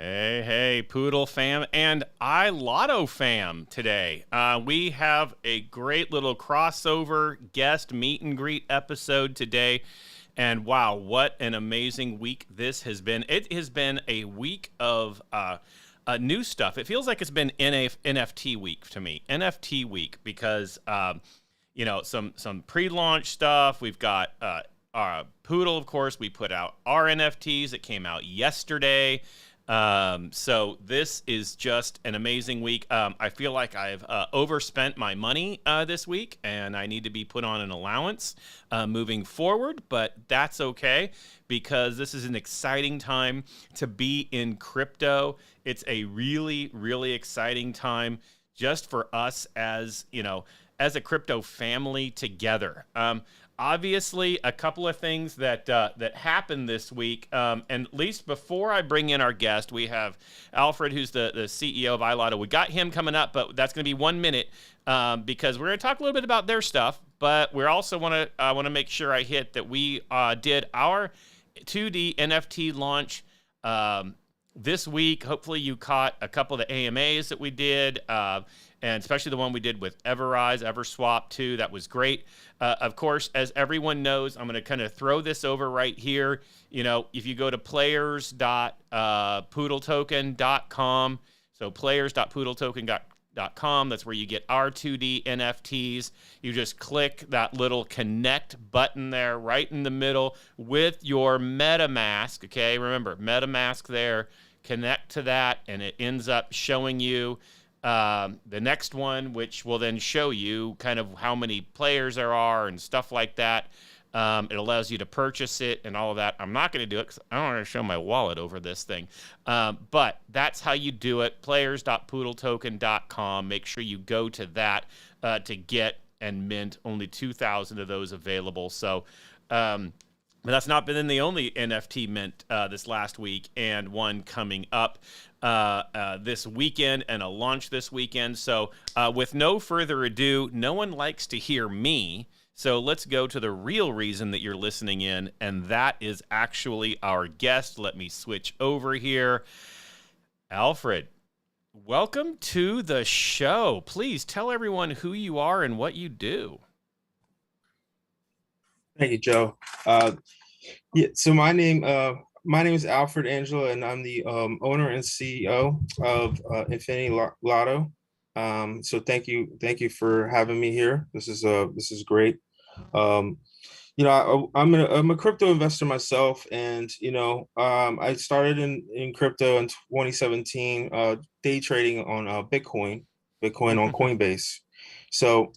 Hey, hey, Poodle fam and iLotto fam today. We have a great little crossover guest meet and greet episode today. And wow, what an amazing week this has been. It has been a week of new stuff. It feels like it's been NFT week to me, NFT week, because, some pre-launch stuff. We've got Poodle, of course. We put out our NFTs. It came out yesterday. So this is just an amazing week. I feel like I've overspent my money this week, and I need to be put on an allowance moving forward, but that's okay because this is an exciting time to be in crypto. It's a really, really exciting time just for us as a crypto family together. Obviously, a couple of things that happened this week, and at least before I bring in our guest, we have Alfred, who's the CEO of iLotto. We got him coming up, but that's going to be 1 minute because we're going to talk a little bit about their stuff, but we also want to make sure I hit that we did our 2D NFT launch this week. Hopefully you caught a couple of the AMAs that we did, and especially the one we did with Everswap too. That was great. Of course, as everyone knows, I'm going to kind of throw this over right here. If you go to players.poodltoken.com, so players.poodltoken.com, that's where you get our 2D NFTs. You just click that little connect button there right in the middle with your MetaMask. Okay, remember, MetaMask there. Connect to that, and it ends up showing you the next one, which will then show you kind of how many players there are and stuff like that. It allows you to purchase it and all of that. I'm not going to do it because I don't want to show my wallet over this thing. But that's how you do it. Players.poodltoken.com. Make sure you go to that to get and mint. Only 2,000 of those available. So, but that's not been the only NFT mint this last week, and one coming up this weekend, and a launch this weekend. So with no further ado, no one likes to hear me. So let's go to the real reason that you're listening in, and that is actually our guest. Let me switch over here. Alfred, welcome to the show. Please tell everyone who you are and what you do. Thank you, Joe. So my name is Alfred Angello, and I'm the owner and CEO of Infinity Lotto. So thank you for having me here. This is great. I'm a crypto investor myself, and I started in crypto in 2017, day trading on Bitcoin on Coinbase. So,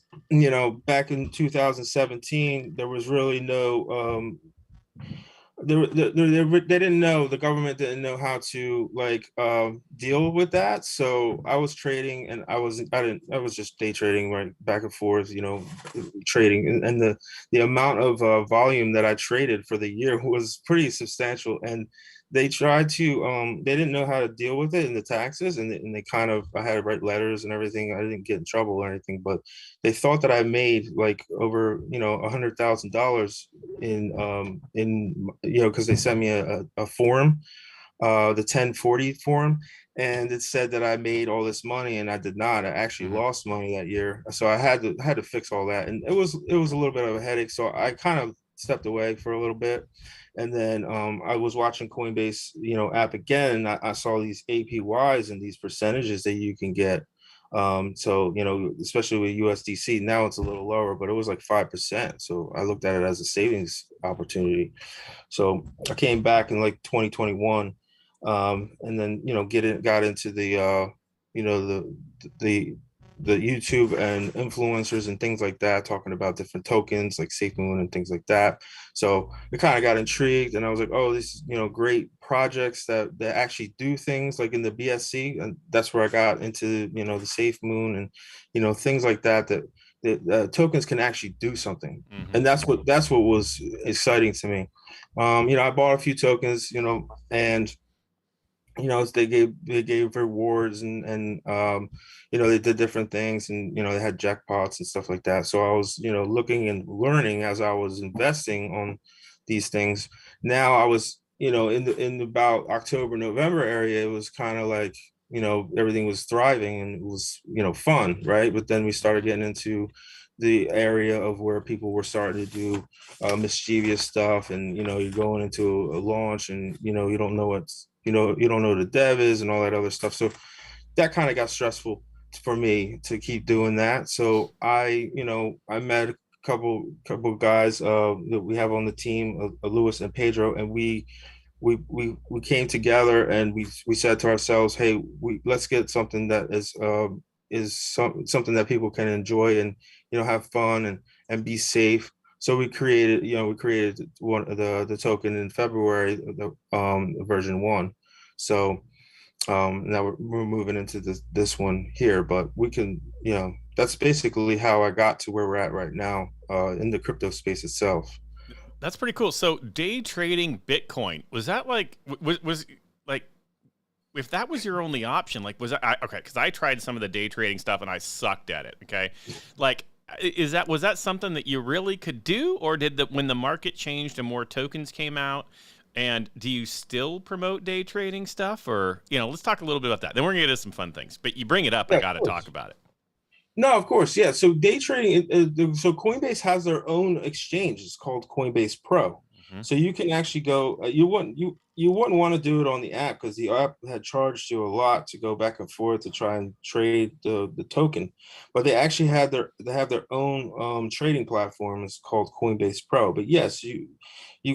back in 2017, there was really no, they didn't know, the government didn't know how to deal with that. So I was trading, and I was just day trading, right, back and forth, trading, and the amount of volume that I traded for the year was pretty substantial. And they tried to they didn't know how to deal with it in the taxes, and they kind of, I had to write letters and everything. I didn't get in trouble or anything, but they thought that I made like over $100,000 because they sent me a form, the 1040 form, and it said that I made all this money, and I did not. I actually lost money that year, so I had to fix all that, and it was a little bit of a headache. So I kind of stepped away for a little bit. And then I was watching Coinbase, app again, and I saw these APYs and these percentages that you can get. So, especially with USDC, now it's a little lower, but it was like 5%. So I looked at it as a savings opportunity. So I came back in like 2021, and then, got into the YouTube and influencers and things like that, talking about different tokens like SafeMoon and things like that. So it kind of got intrigued, and I was like, oh, this great projects that actually do things like in the BSC, and that's where I got into the SafeMoon and things like that tokens can actually do something. And that's what was exciting to me. I bought a few tokens, and they gave rewards, and they did different things, and they had jackpots and stuff like that. So I was looking and learning as I was investing on these things. Now I was in about October, November area, it was kind of like, everything was thriving and it was, fun, right? But then we started getting into the area of where people were starting to do mischievous stuff, and you're going into a launch, and you don't know you don't know the dev is and all that other stuff. So that kind of got stressful for me to keep doing that. So I met a couple guys that we have on the team, Lewis and Pedro, and we came together, and we said to ourselves, hey, let's get something that something that people can enjoy and have fun and be safe. So we created one the token in February, the version 1. So now we're moving into this one here, but we can, that's basically how I got to where we're at right now in the crypto space itself. That's pretty cool. So day trading Bitcoin, was that like, was like, if that was your only option, like, was that, okay, because I tried some of the day trading stuff and I sucked at it, okay? Like, was that something that you really could do, or when the market changed and more tokens came out, and do you still promote day trading stuff? Or, let's talk a little bit about that. Then we're going to get into some fun things, but you bring it up, I got to talk about it. No, of course, yeah. So day trading, so Coinbase has their own exchange. It's called Coinbase Pro. So you can actually go. You wouldn't want to do it on the app, because the app had charged you a lot to go back and forth to try and trade the token. But they actually have their own trading platform. It's called Coinbase Pro. But yes, you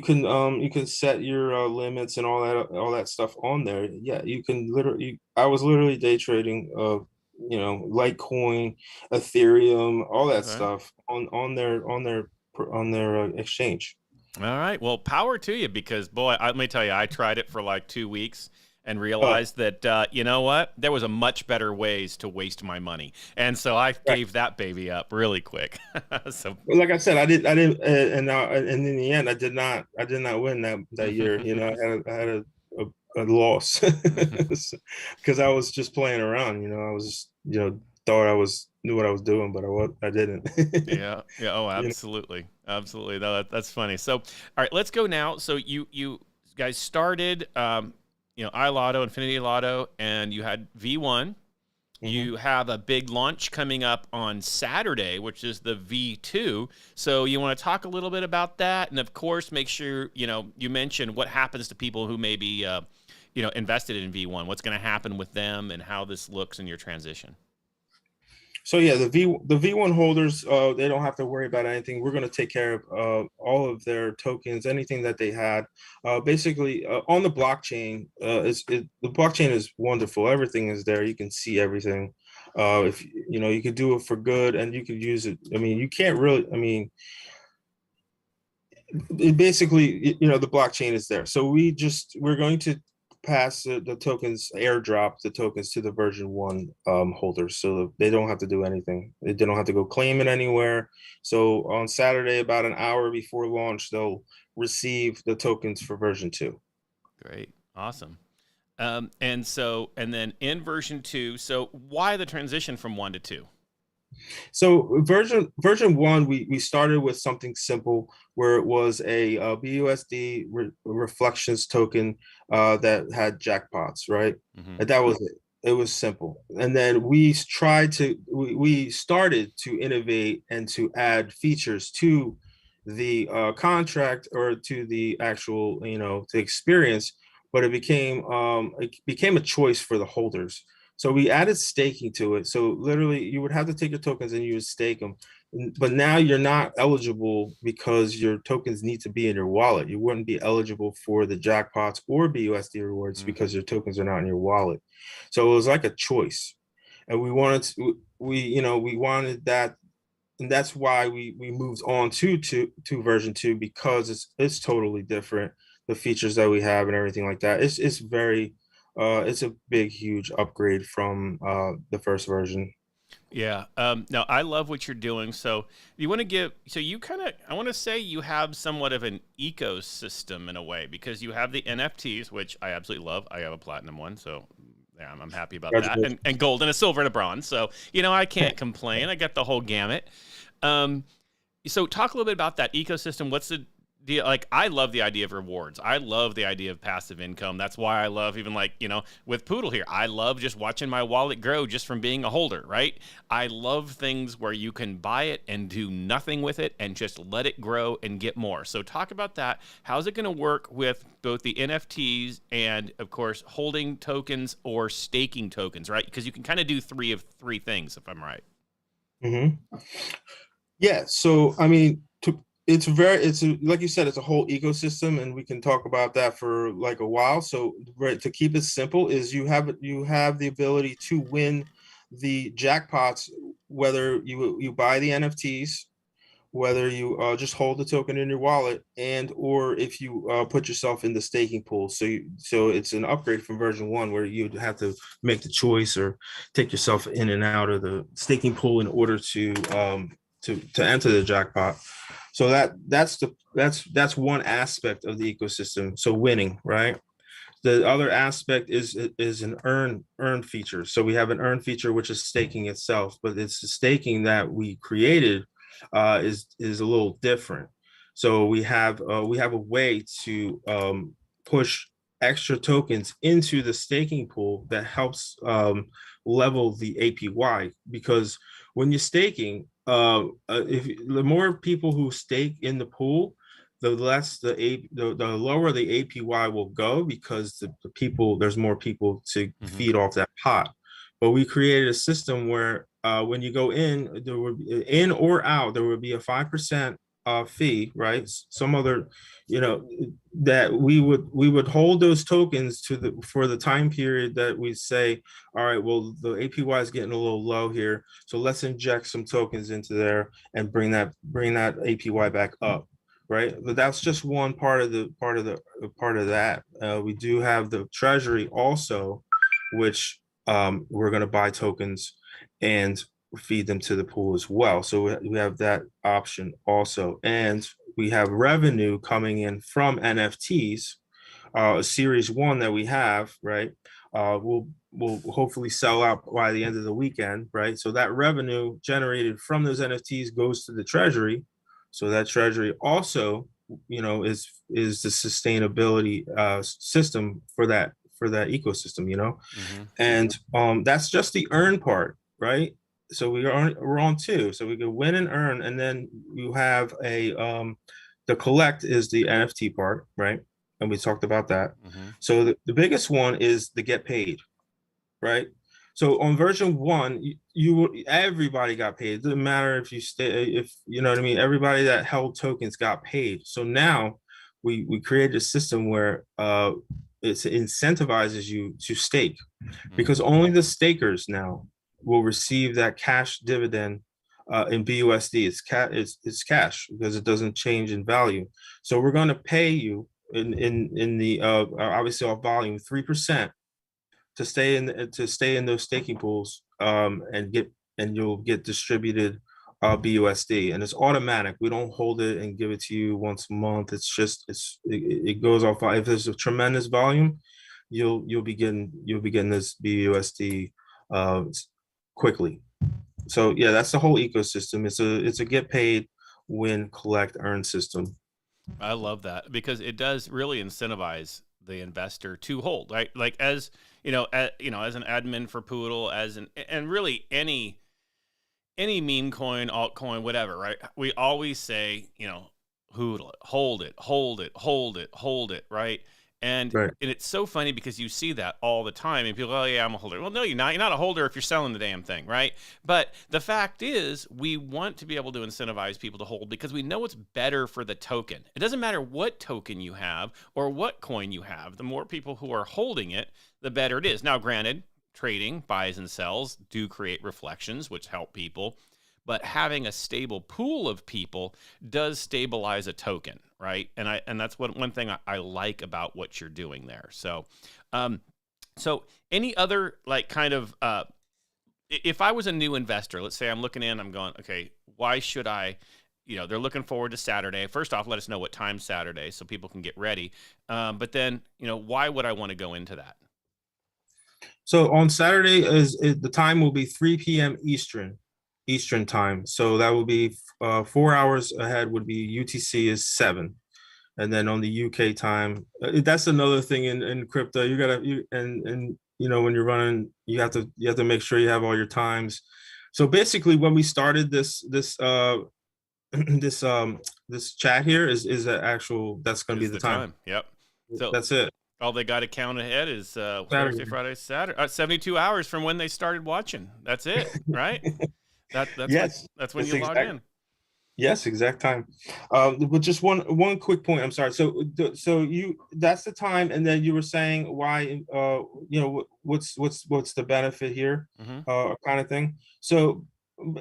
can set your limits and all that stuff on there. Yeah, you can literally. I was literally day trading Litecoin, Ethereum, all that stuff on their exchange. All right. Well, power to you, because boy, let me tell you, I tried it for like 2 weeks and realized that you know what, there was a much better ways to waste my money, and so I gave that baby up really quick. So, like I said, I didn't, and in the end, I did not win that year. I had a loss because I was just playing around. I was just, thought I knew what I was doing, but I didn't. yeah. Oh, absolutely, absolutely. No, that's funny. So, all right, let's go now. So you guys started, iLotto, Infinity Lotto, and you had V1. You have a big launch coming up on Saturday, which is the V2. So you want to talk a little bit about that, and of course, make sure you mention what happens to people who may be invested in V1. What's going to happen with them, and how this looks in your transition. So yeah, the V1 holders, they don't have to worry about anything. We're going to take care of all of their tokens, anything that they had. Basically, on the blockchain, the blockchain is wonderful. Everything is there. You can see everything. If you could do it for good, and you could use it. I mean, you can't really. I mean, basically, the blockchain is there. So we're going to pass the tokens, airdrop the tokens to the version 1 holders, so they don't have to do anything. They don't have to go claim it anywhere. So on Saturday, about an hour before launch, they'll receive the tokens for version 2. Great. Awesome. And then in version 2, so why the transition from 1 to 2? So version 1, we started with something simple, where it was a BUSD reflections token that had jackpots, right? And that was it. It was simple. And then we started to innovate and to add features to the contract, or to the actual, the experience, but it became a choice for the holders. So we added staking to it. So literally, you would have to take your tokens and you would stake them. But now you're not eligible, because your tokens need to be in your wallet. You wouldn't be eligible for the jackpots or BUSD rewards because your tokens are not in your wallet. So it was like a choice, and we wanted that, and that's why we moved on to version 2, because it's totally different. The features that we have and everything like that. It's very it's a big, huge upgrade from the first version. Yeah. No, I love what you're doing. So you want to I want to say you have somewhat of an ecosystem in a way, because you have the NFTs, which I absolutely love. I have a platinum one, so yeah, I'm happy about that. And gold and a silver and a bronze. So, I can't complain. I got the whole gamut. So talk a little bit about that ecosystem. What's the like I love the idea of rewards. I love the idea of passive income. That's why I love even like, with Poodle here. I love just watching my wallet grow just from being a holder, right? I love things where you can buy it and do nothing with it and just let it grow and get more. So talk about that. How's it going to work with both the NFTs and of course holding tokens or staking tokens, right? Because you can kind of do three things if I'm right. Mm-hmm. Yeah. So, I mean, like you said, it's a whole ecosystem, and we can talk about that for like a while. So, right, to keep it simple, is you have the ability to win the jackpots, whether you buy the NFTs, whether you just hold the token in your wallet, and or if you put yourself in the staking pool. So it's an upgrade from version 1, where you'd have to make the choice or take yourself in and out of the staking pool in order to enter the jackpot. So that's one aspect of the ecosystem. So winning, right? The other aspect is an earn feature. So we have an earn feature, which is staking itself, but it's the staking that we created is a little different. So we have a way to push extra tokens into the staking pool that helps level the APY, because when you're staking, if the more people who stake in the pool, the less the lower the APY will go, because there's more people to feed off that pot. But we created a system where when you go in, there would be in or out, there would be a 5% fee, right? Some other, that we would hold those tokens for the time period that we say, all right, well, the APY is getting a little low here, so let's inject some tokens into there and bring that APY back up. Right, but that's just one part of that. We do have the treasury also, which we're going to buy tokens and feed them to the pool as well. So we have that option also, and we have revenue coming in from NFTs. Series 1 that we have, right? Will hopefully sell out by the end of the weekend, right? So that revenue generated from those NFTs goes to the treasury. So that treasury also, is the sustainability system for that ecosystem, and that's just the earn part, right? So we're on 2, so we can win and earn, and then you have the collect is the NFT part, right? And we talked about that. So the biggest one is the get paid, right? So on version 1, everybody got paid. It doesn't matter if you know what I mean. Everybody that held tokens got paid. So now we created a system where it incentivizes you to stake, because only the stakers now will receive that cash dividend in BUSD. It's cash, because it doesn't change in value. So we're going to pay you in the obviously off volume 3% to stay in those staking pools, and you'll get distributed BUSD, and it's automatic. We don't hold it and give it to you once a month. It goes off. If there's a tremendous volume, you'll be getting this BUSD quickly. So yeah, that's the whole ecosystem. It's a get paid, win, collect, earn system. I love that, because it does really incentivize the investor to hold, right? Like as as an admin for Poodle, and really any meme coin, altcoin, whatever, right? We always say, hodl it, hold it, hold it, hold it, hold it, right? And it's so funny, because you see that all the time, and people go, oh yeah, I'm a holder. Well, no, you're not. You're not a holder if you're selling the damn thing, right? But the fact is, we want to be able to incentivize people to hold, because we know it's better for the token. It doesn't matter what token you have or what coin you have. The more people who are holding it, the better it is. Now, granted, trading, buys and sells, do create reflections, which help people. But having a stable pool of people does stabilize a token, right? And that's one thing I like about what you're doing there. So, so any other kind of if I was a new investor, let's say I'm looking in, I'm going, okay, why should I? They're looking forward to Saturday. First off, let us know what time Saturday so people can get ready. But then, why would I want to go into that? So on Saturday the time will be 3 p.m. Eastern time. So that will be 4 hours ahead would be UTC is 7. and then on the UK time, that's another thing in crypto. You gotta and you know when you're running, you have to make sure you have all your times. So basically, when we started this this chat here is an actual that's going to be Is the the time. time. Yep. So That's it. all they got to count ahead is Thursday, Saturday. Friday, Saturday. 72 hours from when they started watching. That's it, right? Yes, That's when that's you log exact. in. Yes, exact time. But just one quick point. I'm sorry. So you that's the time, and then you were saying why you know what's the benefit here, Hmm. kind of thing. So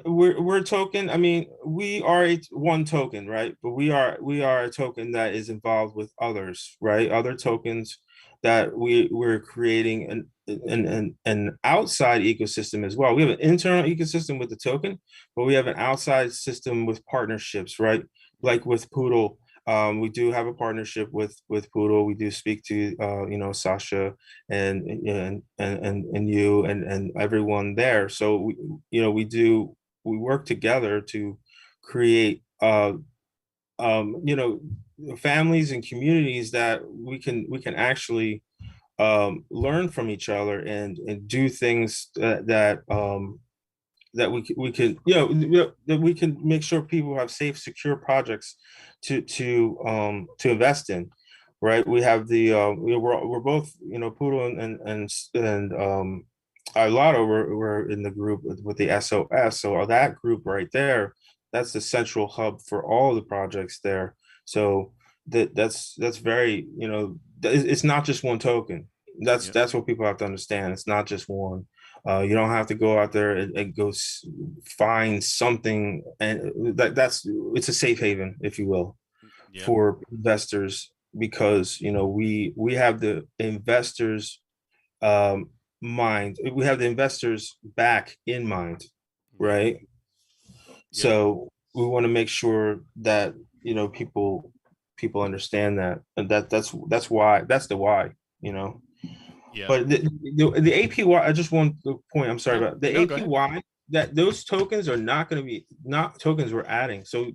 we're a token. I mean, we are one token, right? But we are a token that is involved with others, right? Other tokens that we're creating an outside ecosystem as well. We have an internal ecosystem with the token, but we have an outside system with partnerships, right? Yep. Like with Poodle, we do have a partnership with Poodle. We do speak to you know Sasha and you and everyone there. So we you know we work together to create you know families and communities that we can actually learn from each other and do things that we can that we can make sure people have safe secure projects to invest in, right? We have the we're both you know Poodle and iLotto we're in the group with the SOS, so that group right there, that's the central hub for all the projects there. So that's very you know it's not just one token. Yep. That's what people have to understand. It's not just one. You don't have to go out there and go find something, and that's it's a safe haven, if you will, Yep. for investors because you know we have the investors mind. We have the investors back in mind, Yep. right? Yep. So we want to make sure that you know people understand that, and that's why that's the why, you know. Yep. But the APY, I just want the point. I'm sorry No. about the No. Go ahead. APY. That those tokens are not going to be not tokens we're adding. So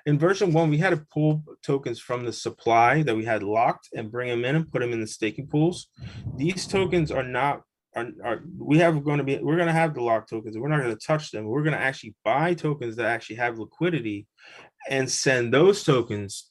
in version one, we had to pull tokens from the supply that we had locked and bring them in and put them in the staking pools. These tokens are not are we have going to be we're going to have the locked tokens. We're not going to touch them. We're going to actually buy tokens that actually have liquidity and send those tokens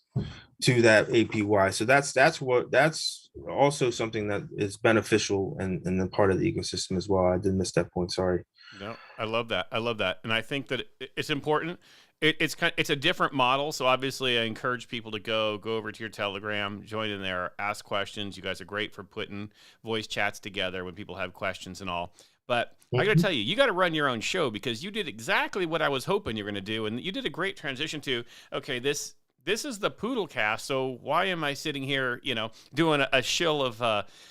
to that APY. So that's also something that is beneficial and then part of the ecosystem as well. I did miss that point. Sorry. No, I love that. I love that, and I think that it's important. It's a different model, so obviously I encourage people to go over to your Telegram, join in there, ask questions. You guys are great for putting voice chats together when people have questions and all. But I got to tell you, you got to run your own show because you did exactly what I was hoping you were going to do, and you did a great transition to okay, this is the Poodlecast, so why am I sitting here, you know, doing a shill of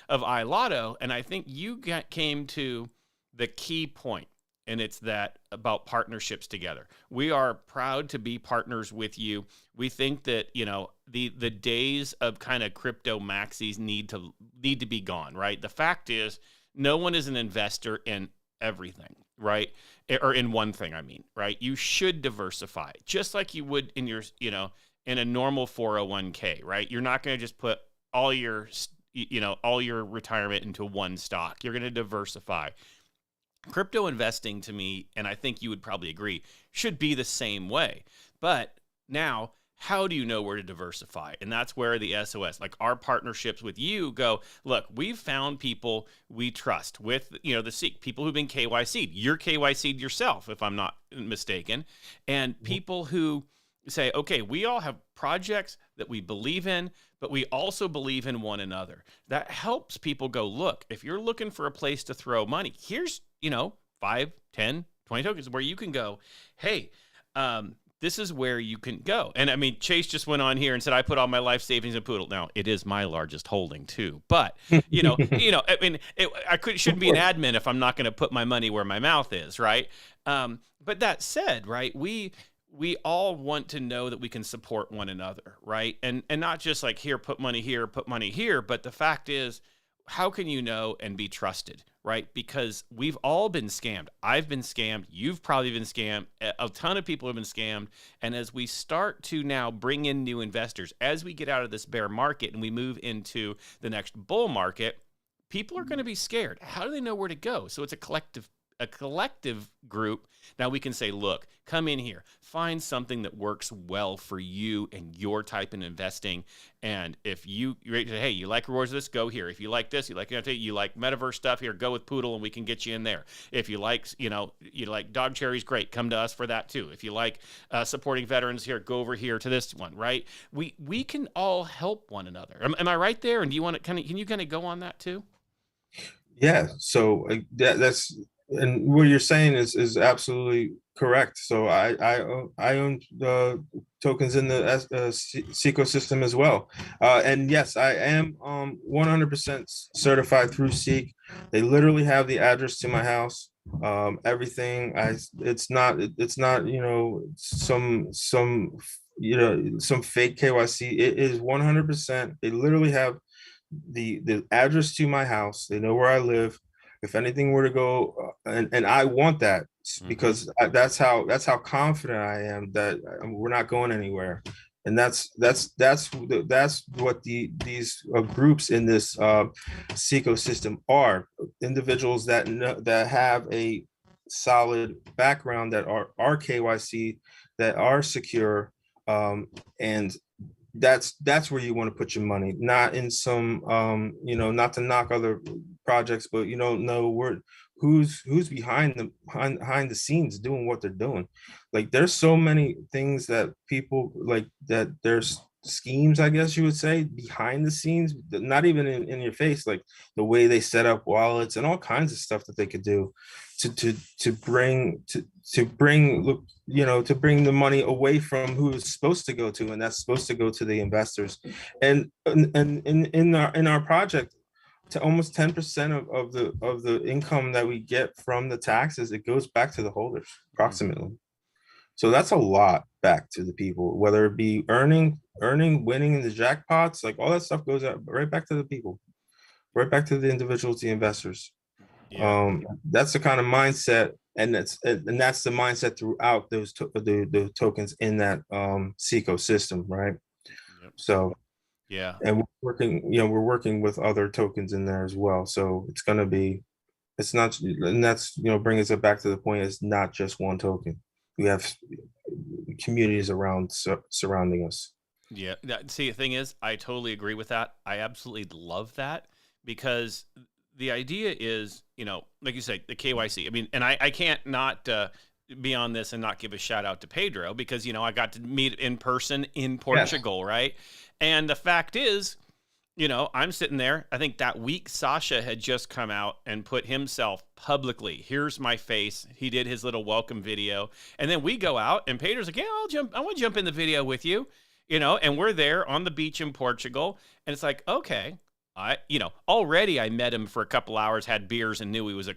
iLotto? And I think you came to the key point, and it's that about partnerships together. We are proud to be partners with you. We think that you know the days of kind of crypto maxis need to be gone, right? The fact is, no one is an investor in everything, right? Or in one thing, I mean, right? You should diversify, just like you would in your, you know, in a normal 401k, right? You're not going to just put all your, you know, all your retirement into one stock. You're going to diversify. Crypto investing to me, and I think you would probably agree, should be the same way. But now, how do you know where to diversify? And that's where the SOS, like our partnerships with you, go. Look, we've found people we trust with, you know, the Seek, people who've been KYC'd. You're KYC'd yourself, if I'm not mistaken, and people who say, okay, we all have projects that we believe in, but we also believe in one another. That helps people go, look, if you're looking for a place to throw money, here's, you know, 5, 10, 20 tokens where you can go, hey, this is where you can go. And I mean, Chase just went on here and said, I put all my life savings in Poodle. Now, it is my largest holding too, but you know, I mean, shouldn't be an admin if I'm not going to put my money where my mouth is, right? But that said, right, we all want to know that we can support one another, right? And not just like here, put money here, but the fact is how can you know and be trusted, right? Because we've all been scammed. I've been scammed. You've probably been scammed. A ton of people have been scammed. And as we start to now bring in new investors, as we get out of this bear market and we move into the next bull market, people are going to be scared. How do they know where to go? So it's a collective group. Now we can say, look, come in here, find something that works well for you and your type in investing. And if you say, hey, you like rewards of this, go here. If you like this, you like NFT, you like metaverse stuff, here, go with Poodle and we can get you in there. If you like, you like dog cherries, great, come to us for that too. If you like supporting veterans, here, go over here to this one, right? We can all help one another. Am I right there? And do you want to can you kind of go on that too? Yeah, so that's, and what you're saying is absolutely correct. So I own the tokens in the ecosystem as well, and yes, I am 100% certified through Seek. They literally have the address to my house, everything. It's not some fake KYC. It is 100%. They literally have the address to my house. They know where I live. If anything were to go, and I want that because that's how confident I am that we're not going anywhere. And that's what these groups in this ecosystem are. Individuals that have a solid background, that are KYC, that are secure, and that's where you want to put your money, not in some not to knock other projects, but know who's behind the scenes doing what they're doing. Like, there's so many things that people like, that there's schemes, I guess you would say, behind the scenes, not even in your face, like the way they set up wallets and all kinds of stuff that they could do to bring the money away from who it's supposed to go to, and that's supposed to go to the investors. And in our project, to almost 10% of the income that we get from the taxes, it goes back to the holders approximately. So that's a lot back to the people, whether it be earning, winning in the jackpots, like all that stuff goes out right back to the people, right back to the individuals, the investors. Yeah. That's the kind of mindset, and that's the mindset throughout the tokens in that ecosystem, right? Yep. So yeah, and we're working with other tokens in there as well. So it's not, and that's brings it back to the point, it's not just one token. We have communities around surrounding us. Yeah. See, the thing is, I totally agree with that. I absolutely love that, because the idea is, like you say, the KYC. I mean, and I can't not be on this and not give a shout out to Pedro, because, I got to meet in person in Portugal, yes. Right? And the fact is, I'm sitting there. I think that week Sasha had just come out and put himself publicly. Here's my face. He did his little welcome video. And then we go out and Pedro's like, yeah, I want to jump in the video with you, and we're there on the beach in Portugal. And it's like, okay, already I met him for a couple hours, had beers, and knew he was a,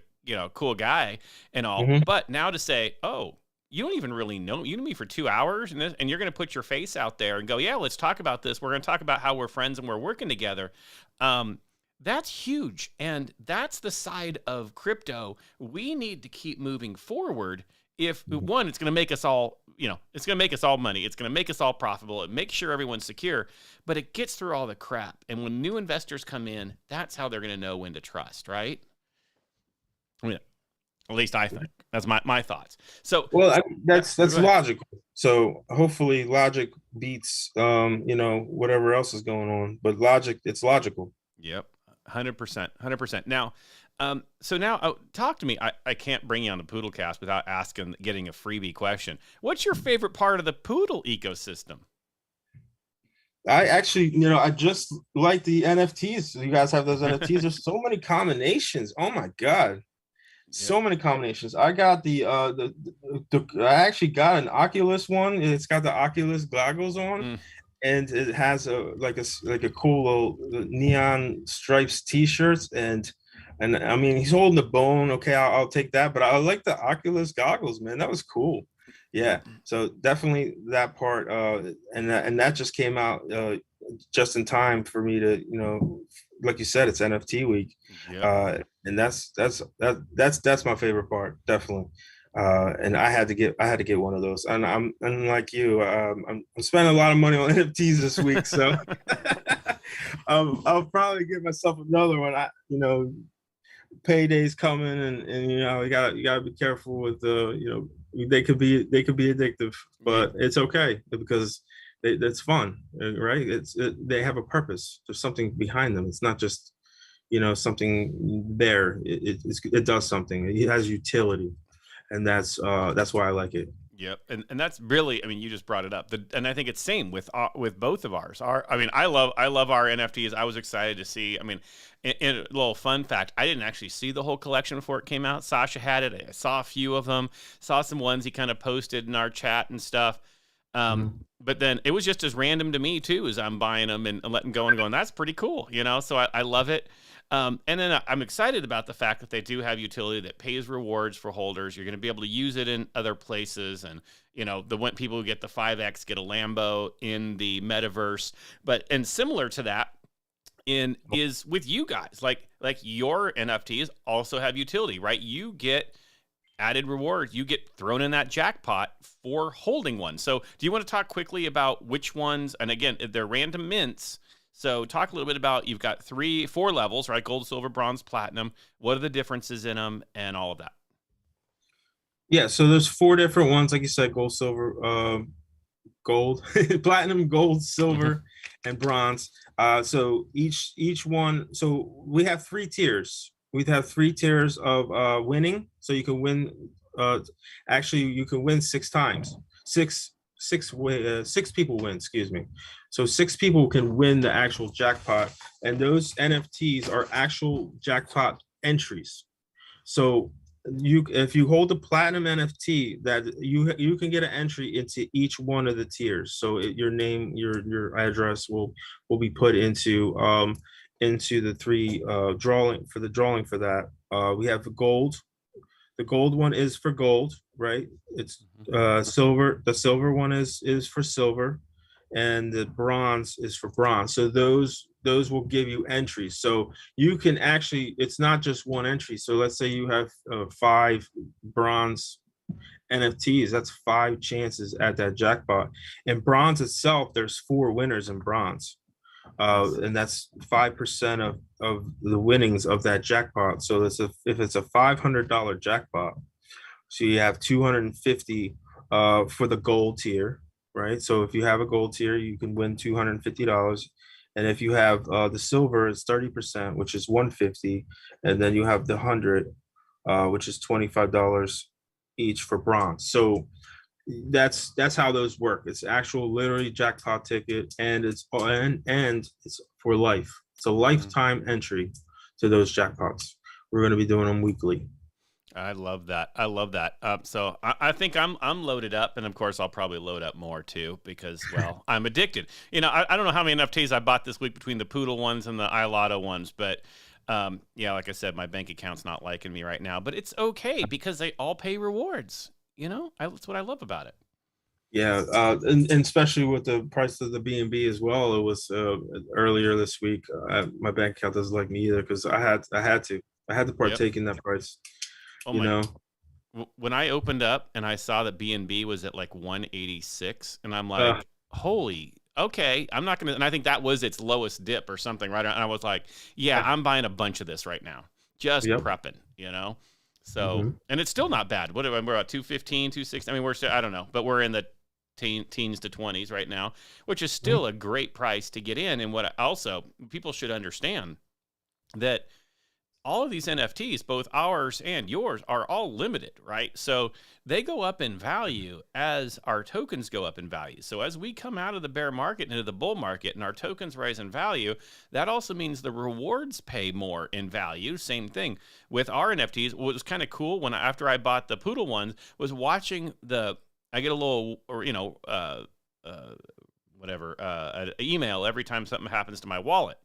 cool guy and all. Mm-hmm. But now to say, oh, you don't even really know. You know me for 2 hours, and you're going to put your face out there and go, yeah, let's talk about this. We're going to talk about how we're friends and we're working together. That's huge. And that's the side of crypto we need to keep moving forward. If one, it's going to make us all, it's going to make us all money. It's going to make us all profitable. It makes sure everyone's secure, but it gets through all the crap. And when new investors come in, that's how they're going to know when to trust, right? I mean, at least I think that's my thoughts. So, well, that's logical. So hopefully logic beats, whatever else is going on, but it's logical. Yep. 100%. Now, so now talk to me. I can't bring you on the Poodlecast without getting a freebie question. What's your favorite part of the Poodle ecosystem? I actually, I just like the NFTs. You guys have those NFTs. There's so many combinations. Oh my God. So many combinations. I got I actually got an Oculus one. It's got the Oculus goggles on, and it has a cool little neon stripes T-shirts, and I mean, he's holding the bone. Okay, I'll take that. But I like the Oculus goggles, man. That was cool. Yeah. So definitely that part, and that just came out just in time for me to like you said, it's NFT week, Yep. and that's my favorite part, definitely. And I had to get one of those, and I'm like you, I'm spending a lot of money on NFTs this week, so I'll probably get myself another one. Payday's coming, and you gotta be careful with they could be addictive, but it's okay because it's fun, right? They have a purpose. There's something behind them. It's not just something there. It does something. It has utility, and that's why I like it. Yep, and that's really, I mean, you just brought it up, and I think it's same with both of ours. I mean, I love our NFTs. I was excited to see. I mean, in a little fun fact, I didn't actually see the whole collection before it came out. Sasha had it. I saw a few of them. Saw some ones he kind of posted in our chat and stuff. But then it was just as random to me too, as I'm buying them and letting go and going, that's pretty cool, So I love it. And then I'm excited about the fact that they do have utility that pays rewards for holders. You're going to be able to use it in other places. And, people who get the 5X get a Lambo in the metaverse. And similar to that is with you guys, like your NFTs also have utility, right? You get added rewards. You get thrown in that jackpot for holding one. So do you want to talk quickly about which ones? And again, they're random mints. So talk a little bit about, you've got 4 levels, right? Gold, silver, bronze, platinum. What are the differences in them and all of that? Yeah, so there's 4 different ones, like you said: gold, silver, gold, platinum, gold, silver, and bronze. So each one. So we have 3 tiers. We have 3 tiers of winning. So you can win. Actually, you can win 6 times. Six people win. Excuse me. So 6 people can win the actual jackpot, and those NFTs are actual jackpot entries. So if you hold the platinum NFT, that you can get an entry into each one of the tiers. So your name, your address will be put into the 3 drawing for that. We have the gold. The gold one is for gold, right? It's silver. The silver one is for silver, and the bronze is for bronze. So those will give you entries. So you can actually, it's not just one entry. So let's say you have 5 bronze NFTs. That's 5 chances at that jackpot. In bronze itself, there's 4 winners in bronze. And that's 5% of the winnings of that jackpot. So if it's a $500 jackpot, so you have 250 for the gold tier, right? So if you have a gold tier, you can win $250. And if you have the silver, it's 30%, which is 150, and then you have the 100, which is $25 each for bronze. So that's how those work. It's actual literally jackpot ticket, and it's for life. It's a lifetime entry to those jackpots. We're going to be doing them weekly. I love that. I love that. So I think I'm loaded up, and of course I'll probably load up more too because, well, I'm addicted. I don't know how many NFTs I bought this week between the Poodle ones and the iLotto ones, but like I said, my bank account's not liking me right now, but it's okay because they all pay rewards. That's what I love about it. Yeah, and especially with the price of the BNB as well. It was earlier this week. My bank account doesn't like me either because I had to partake in that price. When I opened up and I saw that BNB was at like 186, and I'm like, holy. Okay, I'm not gonna. And I think that was its lowest dip or something, right? And I was like, yeah, I'm buying a bunch of this right now, just prepping, So, and it's still not bad. We're at 215, 260. I mean, we're still, I don't know, but we're in the teens to 20s right now, which is still a great price to get in. And what also people should understand that all of these NFTs, both ours and yours, are all limited, right? So they go up in value as our tokens go up in value. So as we come out of the bear market into the bull market and our tokens rise in value, that also means the rewards pay more in value. Same thing with our NFTs. What was kind of cool after I bought the Poodle ones was watching I get a little, an email every time something happens to my wallet.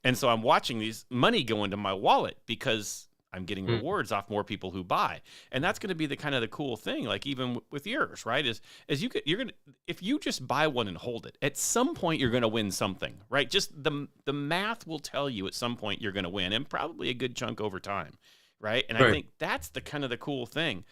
And so I'm watching these money go into my wallet because I'm getting Mm. rewards off more people who buy. And that's going to be the kind of the cool thing, like even with yours, right? Is you're going to, if you just buy one and hold it, at some point you're going to win something, right? Just the math will tell you at some point you're going to win, and probably a good chunk over time, right? And I Right. think that's the kind of the cool thing.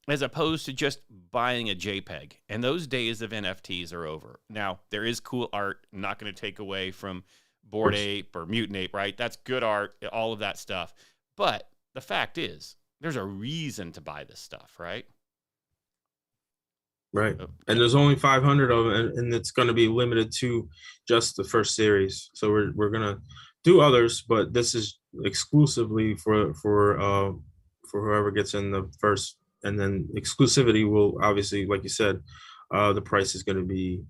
As opposed to just buying a JPEG. And those days of NFTs are over. Now, there is cool art. I'm not going to take away from Bored Ape or Mutant Ape, right? That's good art, all of that stuff. But the fact is, there's a reason to buy this stuff, right? Right. And there's only 500 of them, and it's going to be limited to just the first series. So we're going to do others, but this is exclusively for whoever gets in the first, and then exclusivity will obviously, like you said, the price is going to be,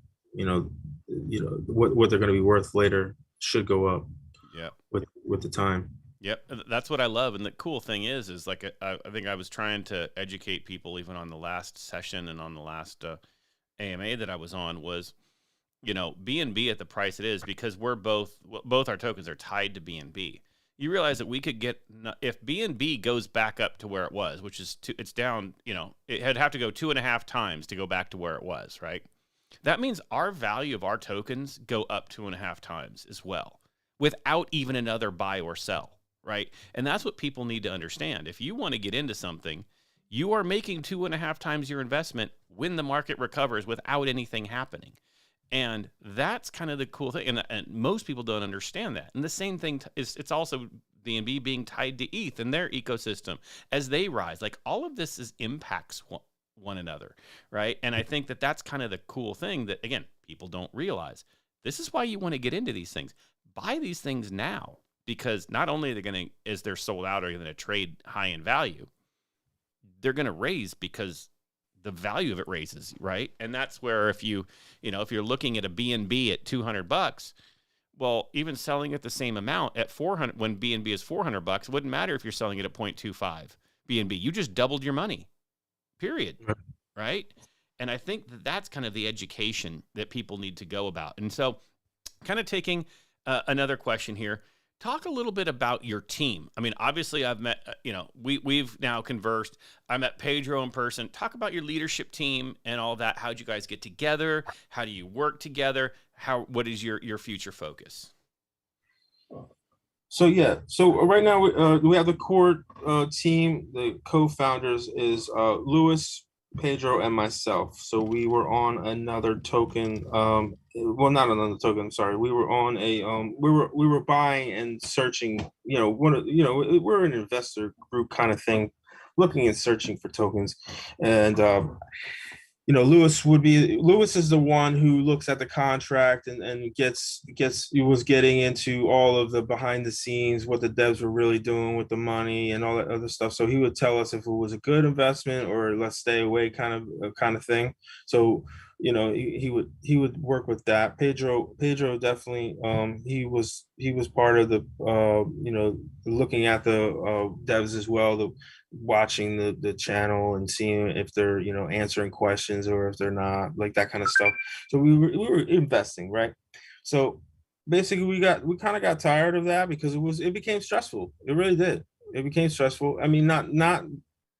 what they're going to be worth later should go up. Yeah. With the time. Yep, that's what I love. And the cool thing is like I think I was trying to educate people even on the last session and on the last AMA that I was on was, BNB at the price it is because we're both our tokens are tied to BNB. You realize that we could get, if BNB goes back up to where it was, which is it's down, it'd have to go 2.5 times to go back to where it was, right? That means our value of our tokens go up 2.5 times as well, without even another buy or sell, right? And that's what people need to understand. If you want to get into something, you are making 2.5 times your investment when the market recovers without anything happening. And that's kind of the cool thing. And most people don't understand that. And the same thing is, it's also BNB being tied to ETH and their ecosystem as they rise. Like all of this impacts one another, right? And I think that that's kind of the cool thing that, again, people don't realize. This is why you want to get into these things. Buy these things now, because not only are they going to, as they're sold out, are going to trade high in value, they're going to raise because the value of it raises, right? And that's where if you're looking at a BNB at $200, well, even selling it the same amount at 400, when BNB is $400, it wouldn't matter if you're selling it at 0.25 BNB. You just doubled your money, period, right? And I think that's kind of the education that people need to go about. And so kind of taking another question here, talk a little bit about your team. I mean, obviously I've met, we've now conversed. I met Pedro in person. Talk about your leadership team and all that. How'd you guys get together? How do you work together? What is your future focus? So right now we have the core team. The co-founders is Louis, Pedro, and myself. So we were on another token. Well, not another token. Sorry, we were on a. We were buying and searching. We're an investor group kind of thing, looking and searching for tokens, and Lewis is the one who looks at the contract and he was getting into all of the behind the scenes, what the devs were really doing with the money and all that other stuff. So he would tell us if it was a good investment or let's stay away kind of thing. So he would work with that. Pedro definitely he was part of the looking at the devs as well, watching the channel and seeing if they're answering questions or if they're not, like that kind of stuff. So we were investing, right? So basically we kind of got tired of that because it became stressful. It really did. It became stressful. I mean, not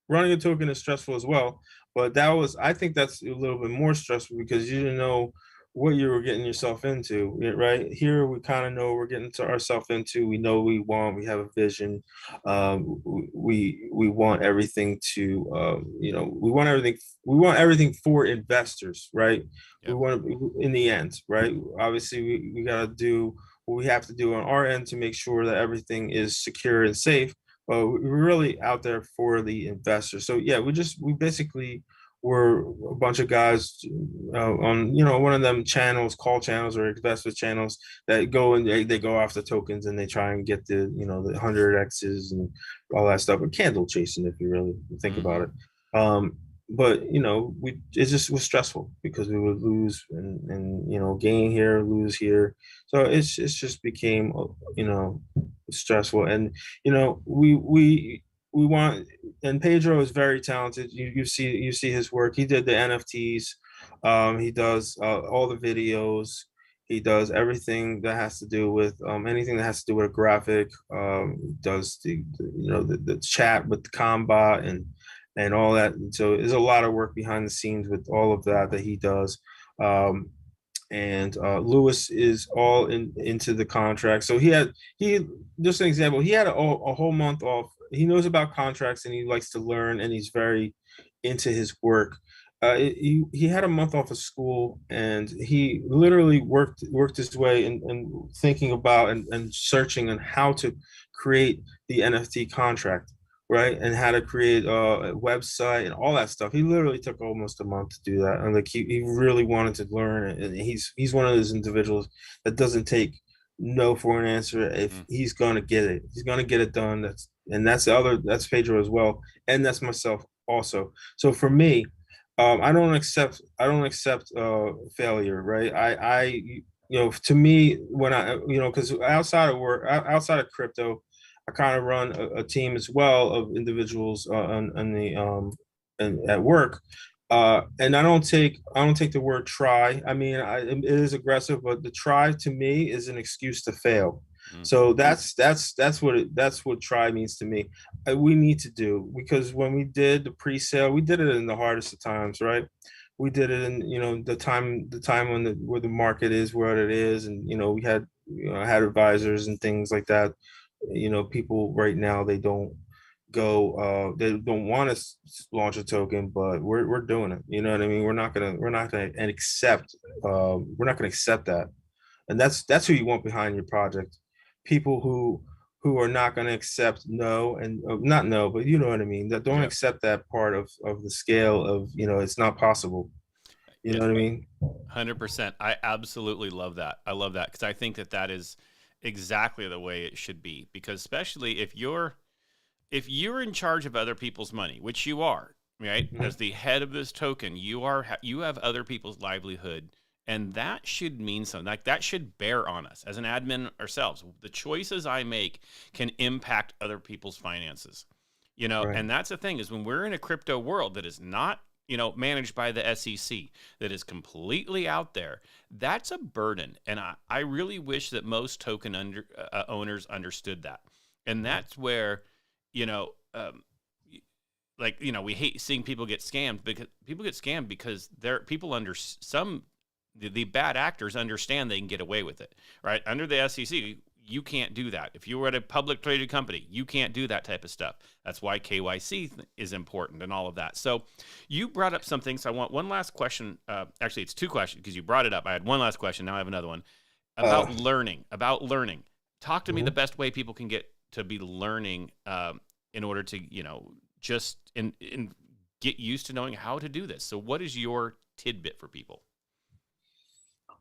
running a token is stressful as well, but I think that's a little bit more stressful because you didn't know what you were getting yourself into, right? Here we kind of know we're getting to ourselves into. We know we have a vision. We want everything to, we want everything for investors, right? Yep. We want to, in the end, right? Obviously, we got to do what we have to do on our end to make sure that everything is secure and safe. But we're really out there for the investors. So yeah, we basically were a bunch of guys on one of them channels, call channels or investor channels that go and they go after tokens and they try and get the the 100x's and all that stuff, but candle chasing if you really think about it. But it just was stressful because we would lose and gain here, lose here. So it's just became stressful. And we want, and Pedro is very talented. You see his work. He did the NFTs. He does all the videos. He does everything that has to do with anything that has to do with a graphic. Does the chat with the combat and all that. And so there's a lot of work behind the scenes with all of that he does. Um, and Lewis is all into the contract. So he just an example. He had a whole month off. He knows about contracts and he likes to learn and he's very into his work. He had a month off of school and he literally worked his way and thinking about and searching on how to create the NFT contract, right? And how to create a website and all that stuff. He literally took almost a month to do that. And like he really wanted to learn. And he's one of those individuals that doesn't take no for an answer. If he's gonna get it, he's gonna get it done. That's Pedro as well. And that's myself also. So for me, I don't accept failure, right? To me, when because outside of work, outside of crypto, I kind of run a team as well of individuals and at work. And I don't take the word try. I mean, it is aggressive, but the try to me is an excuse to fail. So that's what try means to me. We need to do, because when we did the pre-sale, we did it in the hardest of times, right? We did it in the time when where the market is what it is, and we had had advisors and things like that. People right now, they don't want to launch a token, but we're doing it. You know what I mean? We're not gonna accept that. And that's who you want behind your project. People who are not going to accept no, and not no, but you know what I mean, that don't accept that part of the scale of it's not possible. You know what I mean? 100%. I absolutely love that. I love that because I think that is exactly the way it should be. Because especially if you're in charge of other people's money, which you are, right? Mm-hmm. As the head of this token, you have other people's livelihood, and that should mean something. Like, that should bear on us as an admin ourselves. The choices I make can impact other people's finances, right. And that's the thing, is when we're in a crypto world that is not managed by the SEC, that is completely out there, that's a burden. And I really wish that most token owners understood that. And that's where, we hate seeing people get scammed, because the bad actors understand they can get away with it, right? Under the SEC, you can't do that. If you were at a public traded company, you can't do that type of stuff. That's why KYC is important and all of that. So you brought up something. So I want one last question. Actually, it's two questions because you brought it up. I had one last question. Now I have another one about learning. Talk to me the best way people can get to be learning in order to, just get used to knowing how to do this. So what is your tidbit for people?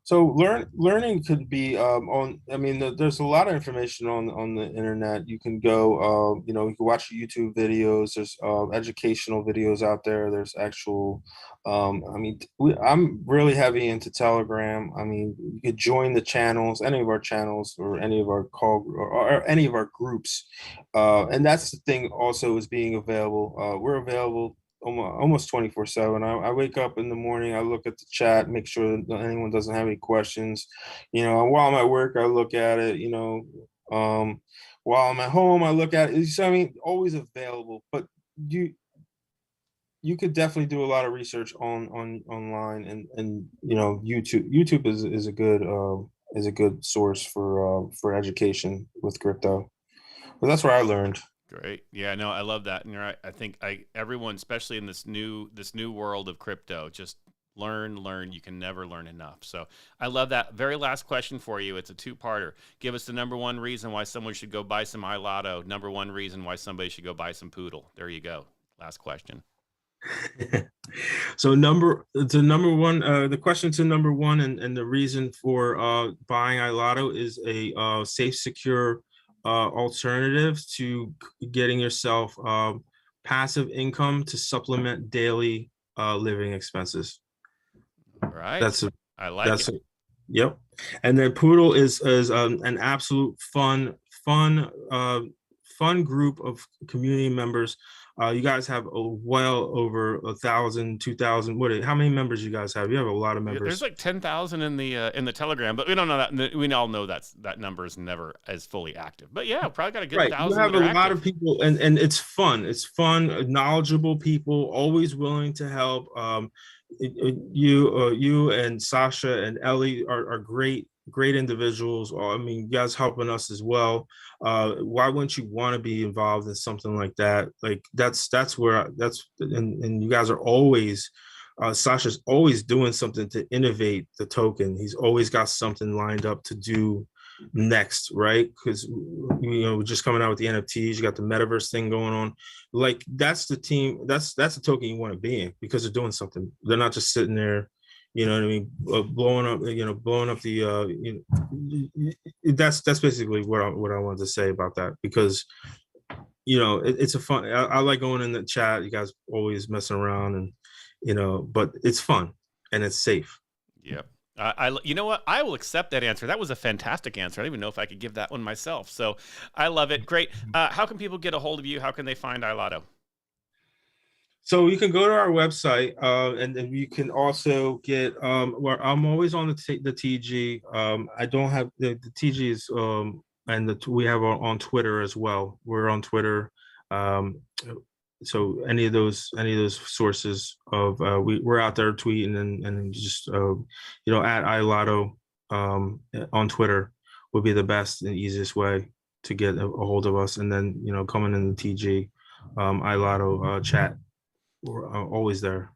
So learning could be there's a lot of information on the internet. You can go, you can watch YouTube videos. There's educational videos out there. There's actual, I'm really heavy into Telegram. I mean, you could join the channels, any of our channels, or any of our or any of our groups. And that's the thing also, is being available. We're available almost 24/7. I wake up in the morning, I look at the chat, make sure that anyone doesn't have any questions. While I'm at work, I look at it. While I'm at home, I look at it. So, always available. But you could definitely do a lot of research online, and YouTube is a good source for education with crypto. But that's where I learned. Great. Yeah, no, I love that. And you're right. I think everyone, especially in this new world of crypto, just learn. You can never learn enough. So I love that. Very last question for you. It's a two-parter. Give us the number one reason why someone should go buy some iLotto. Number one reason why somebody should go buy some Poodle. There you go. Last question. So the question to number one, and the reason for buying iLotto is a safe, secure alternative to getting yourself passive income to supplement daily living expenses. All right. I like it. Yep. And then Poodle is an absolute fun fun group of community members. You guys have well over 1,000, 2,000. How many members you guys have? You have a lot of members. There's like 10,000 in the Telegram, but we don't know that. We all know that number is never as fully active. But yeah, probably got a good 1,000. You have a lot of people, and it's fun. It's fun, knowledgeable people, always willing to help. You and Sasha and Ellie are great individuals. I mean, you guys helping us as well. Why wouldn't you want to be involved in something like that? Like and you guys are always, Sasha's always doing something to innovate the token. He's always got something lined up to do next, right? Because we're just coming out with the NFTs. You got the metaverse thing going on. Like that's the team. That's the token you want to be in, because they're doing something. They're not just sitting there. You know what I mean? Blowing up the. That's basically what I wanted to say about that, because it's a fun. I like going in the chat. You guys always messing around, and but it's fun and it's safe. Yep. You know what? I will accept that answer. That was a fantastic answer. I don't even know if I could give that one myself. So I love it. Great. How can people get a hold of you? How can they find iLotto? So you can go to our website, and then you can also get where I'm always on the TG. I don't have the TG is and we have on Twitter as well. We're on Twitter. So any of those sources of we're out there tweeting and just at iLotto on Twitter would be the best and easiest way to get a hold of us. And then coming in the TG iLotto chat, we're always there.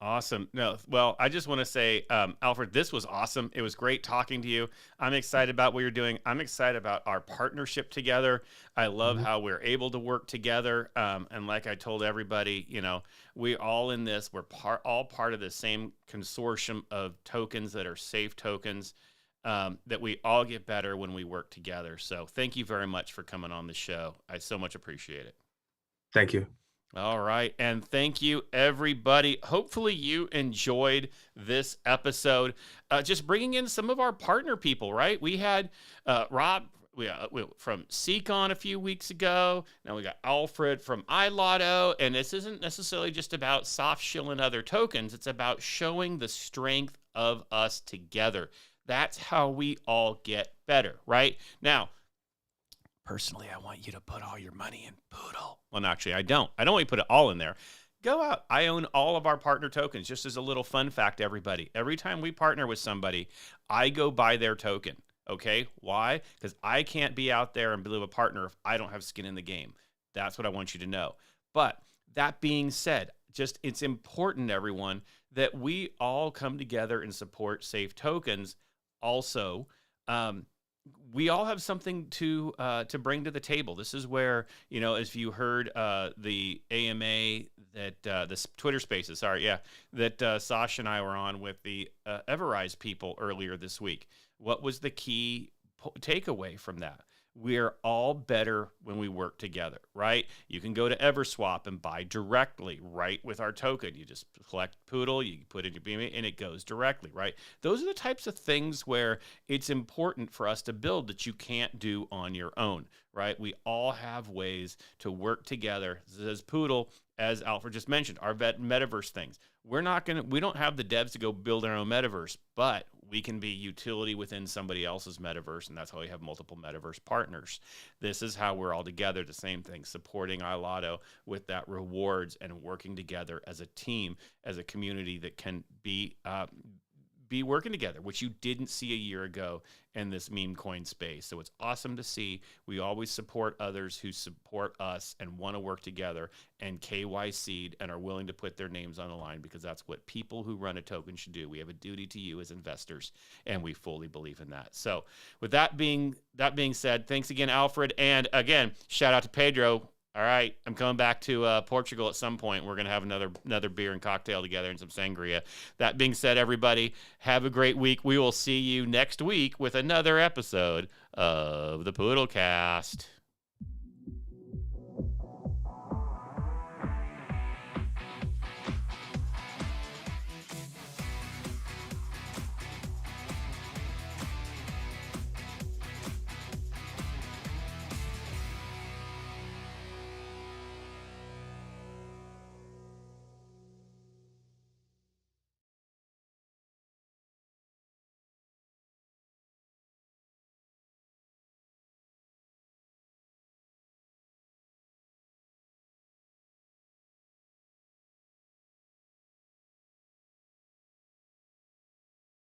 Awesome. No, well, I just want to say, Alfred, this was awesome. It was great talking to you. I'm excited about what you're doing. I'm excited about our partnership together. I love how we're able to work together. And like I told everybody, we're all in this. We're all part of the same consortium of tokens that are safe tokens, that we all get better when we work together. So thank you very much for coming on the show. I so much appreciate it. Thank you. All right. And thank you, everybody. Hopefully you enjoyed this episode. Just bringing in some of our partner people, right? We had Rob from Seacon a few weeks ago. Now we got Alfred from iLotto. And this isn't necessarily just about soft shilling other tokens. It's about showing the strength of us together. That's how we all get better, right? Now, personally, I want you to put all your money in Poodle. Well, no, actually, I don't. I don't want you to put it all in there. Go out. I own all of our partner tokens. Just as a little fun fact, everybody. Every time we partner with somebody, I go buy their token. Okay? Why? Because I can't be out there and be a partner if I don't have skin in the game. That's what I want you to know. But that being said, it's important, everyone, that we all come together and support safe tokens. Also, we all have something to bring to the table. This is where, as you heard the AMA that the Twitter Spaces, that Sasha and I were on with the Everrise people earlier this week. What was the key takeaway from that? We're all better when we work together, right? You can go to Everswap and buy directly right with our token. You just collect Poodle, you put in your BMA, and it goes directly, right? Those are the types of things where it's important for us to build that you can't do on your own, right? We all have ways to work together. As Poodle, as Alfred just mentioned, our metaverse things. We don't have the devs to go build our own metaverse, but we can be utility within somebody else's metaverse, and that's how we have multiple metaverse partners. This is how we're all together, the same thing, supporting iLotto with that rewards and working together as a team, as a community that can be working together, which you didn't see a year ago in this meme coin space. So it's awesome to see. We always support others who support us and want to work together and KYC'd and are willing to put their names on the line, because that's what people who run a token should do. We have a duty to you as investors, and we fully believe in that. So with that being said, thanks again, Alfred. And again, shout out to Pedro. All right, I'm coming back to Portugal at some point. We're going to have another beer and cocktail together and some sangria. That being said, everybody, have a great week. We will see you next week with another episode of the Poodlecast.